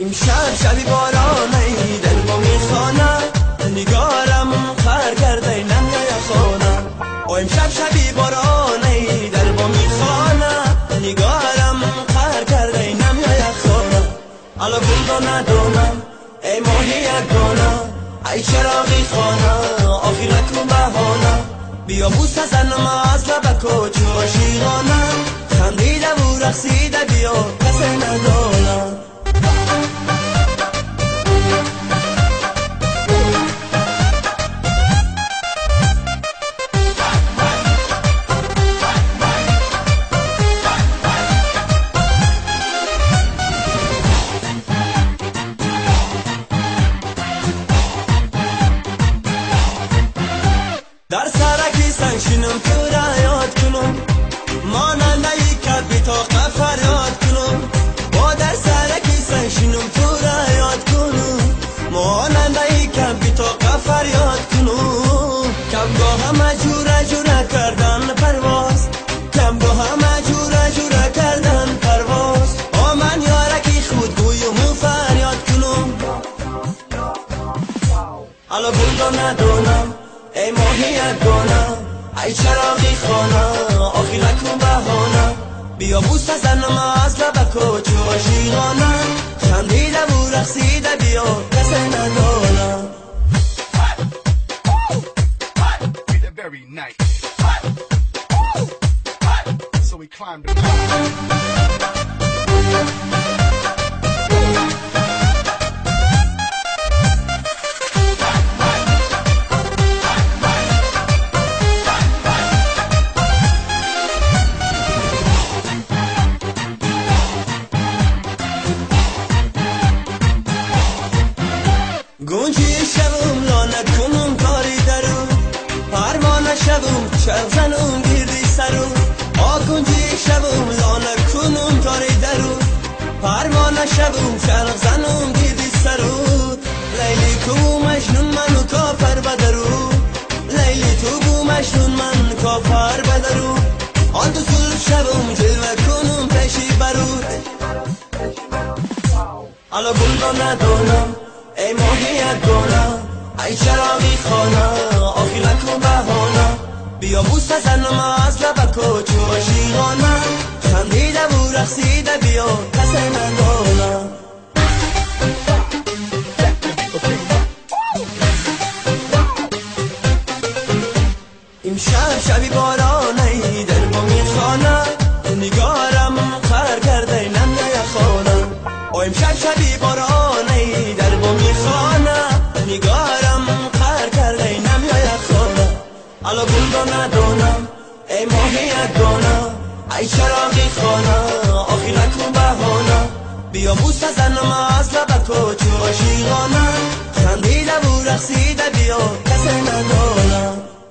امشب شبی بارانی دل ما میخوانم، نگارم خر کرده نمیای خانم. امشب شبی بارانی دل ما میخوانم، نگارم خر کرده نمیای خانم. حالا گل ندونم ای ماهی یگانه، ای چراغی خانه آخی نکن بهانه. بیا بوسه زنم از لب کوچه عاشقانه، خندیده و رقصیده بیا کسی ندانه. در سرکی سنگشینم تو را یاد کنم، ماننده ای که بی طاقت فریاد کنم. با در سرکی سنگشینم تو را یاد کنم، ماننده ای که بی طاقت فریاد کنم. کمگاه همه جوره کردن پرواز، کمگاه همه جوره کردن پرواز. من یارکی خود گویم و فریاد کنم. حالا گل ندونم ای ماهی یگانه، ای چراغی خانه آخی نکن بهانه. بیا بوسه زنم از لب کوچه عاشقانه، خندیده و رقصیده بیا کسی ندانه. گنجی شبم لانه کنم کاری درون، پروانه شبم چرخ زنم گیردی سرون. گنجی شبم لانه کنم کاری درون، پروانه شبم چرخ زنم گیردی سرون. لیلی تو بو مجنون من کافر بدرون، لیلی تو بو مجنون من کافر بدرون. آن تو زلف شبم جلوه کنم پیشی برون. حالا گل ندونم ای ماهی یگانه، ای چراغی خانه آخی نکن بهانه. بیا بوسه زنم از لب کوچه عاشقانه، خندیده و رقصیده بیا کسی ندانه. امشب شبی بارانی دل ما میخوانه، نگارم خر کرده نمیای خانه. امشب شبی بارانی در با میخوانه، نگارم خر کرده نمیای خانه. حالا گل ندونم ای ماهی یگانه، ای چراغی خانه آخی نکن بهانه. بیا بوسه زنم از لب کوچه عاشقانه، خندیده و رقصیده بیا کسی ندانه.